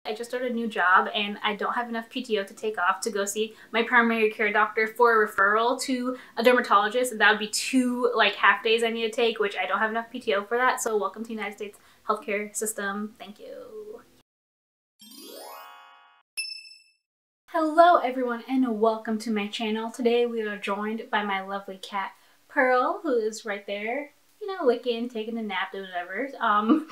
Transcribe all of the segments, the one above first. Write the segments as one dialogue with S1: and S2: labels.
S1: I just started a new job and I don't have enough PTO to take off to go see my primary care doctor for a referral to a dermatologist, and that would be 2 half days I need to take, which I don't have enough PTO for that. So welcome to the United States healthcare system. Thank you. Hello everyone and welcome to my channel. Today we are joined by my lovely cat Pearl, who is right there, you know, licking, taking a nap, doing whatever.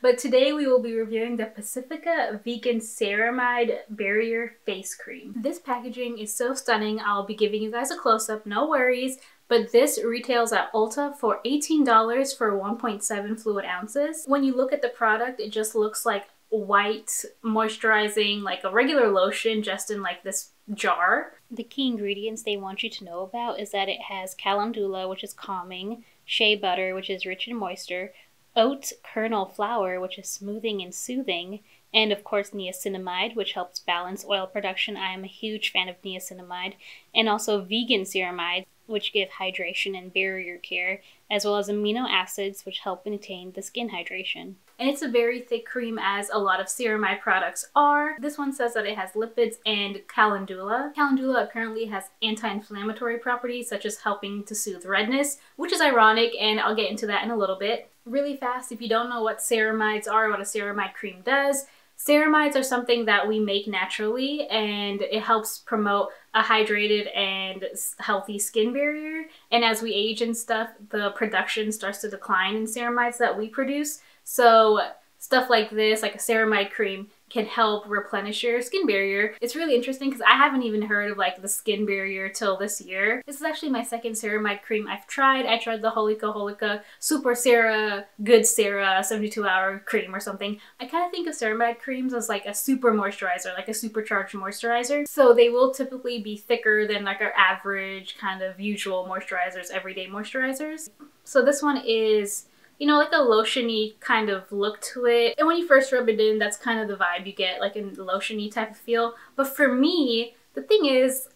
S1: But today we will be reviewing the Pacifica Vegan Ceramide Barrier Face Cream. This packaging is so stunning. I'll be giving you guys a close-up, no worries. But this retails at Ulta for $18 for 1.7 fluid ounces. When you look at the product, it just looks like white, moisturizing, like a regular lotion, just in like this jar. The key ingredients they want you to know about is that it has calendula, which is calming, shea butter, which is rich and moisture, oat kernel flour, which is smoothing and soothing, and of course niacinamide, which helps balance oil production. I am a huge fan of niacinamide. And also vegan ceramide, which give hydration and barrier care, as well as amino acids, which help maintain the skin hydration. And it's a very thick cream, as a lot of ceramide products are. This one says that it has lipids and calendula. Calendula apparently has anti-inflammatory properties, such as helping to soothe redness, which is ironic, and I'll get into that in a little bit. Really fast, if you don't know what ceramides are, what a ceramide cream does, ceramides are something that we make naturally, and it helps promote a hydrated and healthy skin barrier. And as we age and stuff, the production starts to decline in ceramides that we produce. So stuff like this, like a ceramide cream, can help replenish your skin barrier. It's really interesting because I haven't even heard of like the skin barrier till this year. This is actually my second ceramide cream I've tried. I tried the Holika Super Cera Good Cera 72-hour cream or something. I kind of think of ceramide creams as like a super moisturizer, like a supercharged moisturizer. So they will typically be thicker than like our average kind of usual moisturizers, everyday moisturizers. So this one is, you know, like a lotion-y kind of look to it. And when you first rub it in, that's kind of the vibe you get, like a lotion-y type of feel. But for me, the thing is,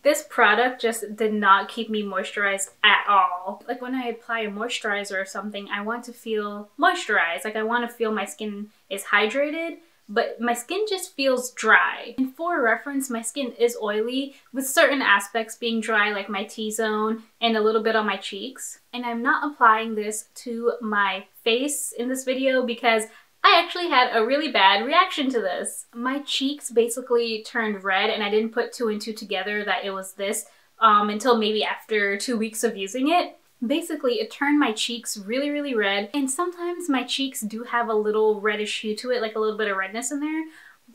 S1: this product just did not keep me moisturized at all. Like when I apply a moisturizer or something, I want to feel moisturized. Like I want to feel my skin is hydrated, but my skin just feels dry. And for reference, my skin is oily, with certain aspects being dry, like my T-zone and a little bit on my cheeks. And I'm not applying this to my face in this video because I actually had a really bad reaction to this. My cheeks basically turned red, and I didn't put 2 and 2 together that it was this until maybe after 2 weeks of using it. Basically, it turned my cheeks really, really red, and sometimes my cheeks do have a little reddish hue to it, like a little bit of redness in there.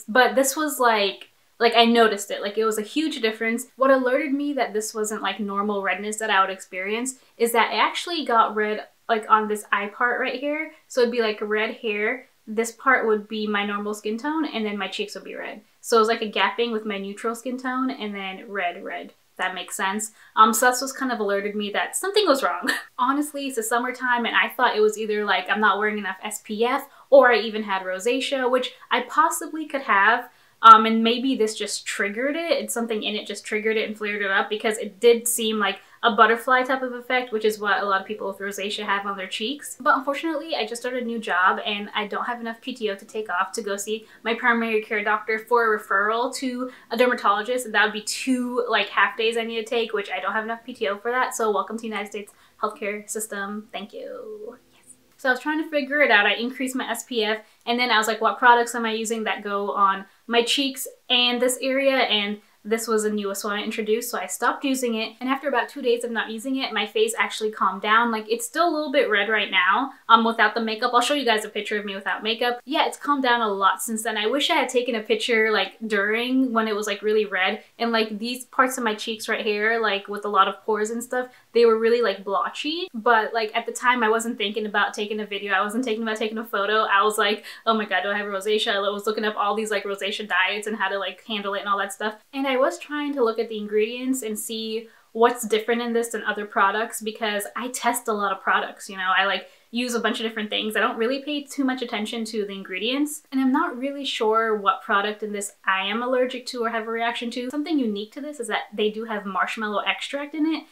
S1: But this was like I noticed it, like it was a huge difference. What alerted me that this wasn't like normal redness that I would experience is that it actually got red like on this eye part right here. So it'd be like red hair. This part would be my normal skin tone, and then my cheeks would be red. So it was like a gapping with my neutral skin tone, and then red. That makes sense. So that's what kind of alerted me that something was wrong. Honestly, it's the summertime, and I thought it was either like I'm not wearing enough SPF, or I even had rosacea, which I possibly could have. And maybe this just triggered it. It's something in it just triggered it and flared it up, because it did seem like a butterfly type of effect, which is what a lot of people with rosacea have on their cheeks. But unfortunately, I just started a new job and I don't have enough PTO to take off to go see my primary care doctor for a referral to a dermatologist, and that would be 2 half days I need to take, which I don't have enough PTO for that. So welcome to the United States healthcare system. Thank you. So I was trying to figure it out. I increased my SPF, and then I was like, what products am I using that go on my cheeks and this area? And this was the newest one I introduced, so I stopped using it. And after about 2 days of not using it, my face actually calmed down. Like, it's still a little bit red right now without the makeup. I'll show you guys a picture of me without makeup. Yeah, it's calmed down a lot since then. I wish I had taken a picture like during when it was like really red, and like these parts of my cheeks right here, like with a lot of pores and stuff, they were really like blotchy. But like at the time I wasn't thinking about taking a video. I wasn't thinking about taking a photo. I was like, oh my god, do I have rosacea? I was looking up all these like rosacea diets and how to like handle it and all that stuff. And I was trying to look at the ingredients and see what's different in this than other products, because I test a lot of products, you know. I like use a bunch of different things. I don't really pay too much attention to the ingredients, and I'm not really sure what product in this I am allergic to or have a reaction to. Something unique to this is that they do have marshmallow extract in it,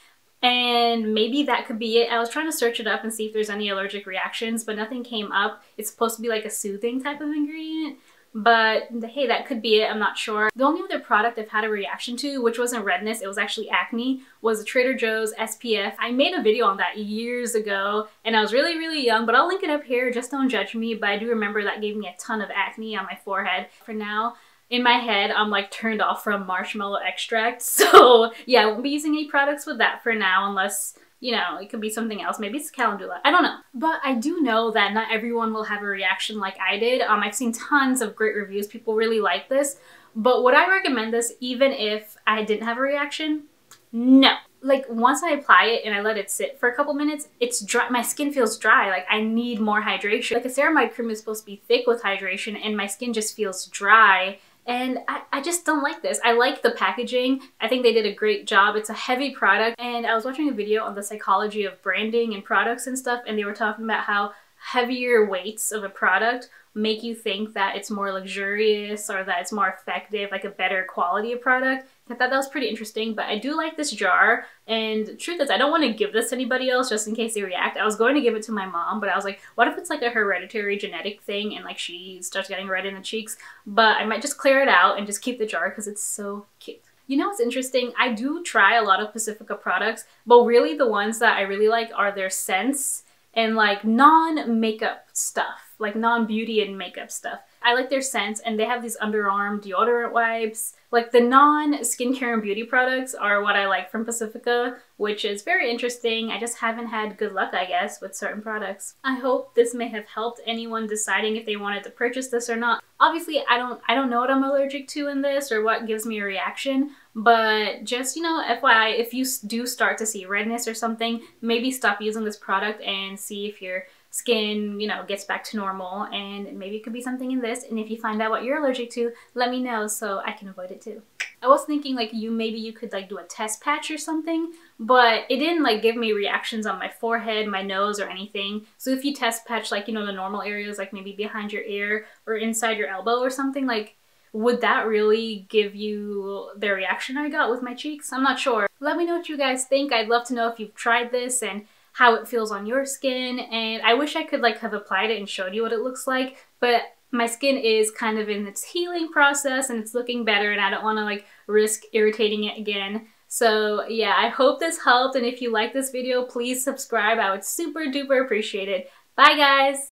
S1: and maybe that could be it. I was trying to search it up and see if there's any allergic reactions, but nothing came up. It's supposed to be like a soothing type of ingredient. but hey, that could be it. I'm not sure. The only other product I've had a reaction to, which wasn't redness, it was actually acne, was Trader Joe's SPF. I made a video on that years ago and I was really, really young, but I'll link it up here. Just don't judge me, but I do remember that gave me a ton of acne on my forehead. For now, in my head, I'm like turned off from marshmallow extract. So yeah, I won't be using any products with that for now unless, you know, it could be something else. Maybe it's calendula. I don't know. But I do know that not everyone will have a reaction like I did. I've seen tons of great reviews. People really like this. But would I recommend this even if I didn't have a reaction? No. Like once I apply it and I let it sit for a couple minutes, it's dry. My skin feels dry. Like I need more hydration. Like a ceramide cream is supposed to be thick with hydration and my skin just feels dry. And I just don't like this. I like the packaging. I think they did a great job. It's a heavy product. And I was watching a video on the psychology of branding and products and stuff, and they were talking about how heavier weights of a product make you think that it's more luxurious or that it's more effective, like a better quality of product. I thought that was pretty interesting, but I do like this jar. And the truth is, I don't want to give this to anybody else just in case they react. I was going to give it to my mom, but I was like, what if it's like a hereditary genetic thing and like she starts getting red in the cheeks? But I might just clear it out and just keep the jar because it's so cute. You know what's interesting? I do try a lot of Pacifica products, but really the ones that I really like are their scents and like non-makeup stuff, like non-beauty and makeup stuff. I like their scents, and they have these underarm deodorant wipes. Like the non-skincare and beauty products are what I like from Pacifica, which is very interesting. I just haven't had good luck, I guess, with certain products. I hope this may have helped anyone deciding if they wanted to purchase this or not. Obviously, I don't know what I'm allergic to in this or what gives me a reaction, but just, you know, FYI, if you do start to see redness or something, maybe stop using this product and see if your skin, you know, gets back to normal, and maybe it could be something in this. And if you find out what you're allergic to, let me know so I can avoid it too. I was thinking like maybe you could like do a test patch or something, but it didn't like give me reactions on my forehead, my nose, or anything. So if you test patch like, you know, the normal areas, like maybe behind your ear or inside your elbow or something, like would that really give you the reaction I got with my cheeks? I'm not sure. Let me know what you guys think. I'd love to know if you've tried this and how it feels on your skin, and I wish I could like have applied it and showed you what it looks like, but my skin is kind of in its healing process and it's looking better, and I don't want to like risk irritating it again. So yeah, I hope this helped, and if you like this video, please subscribe. I would super duper appreciate it. Bye guys!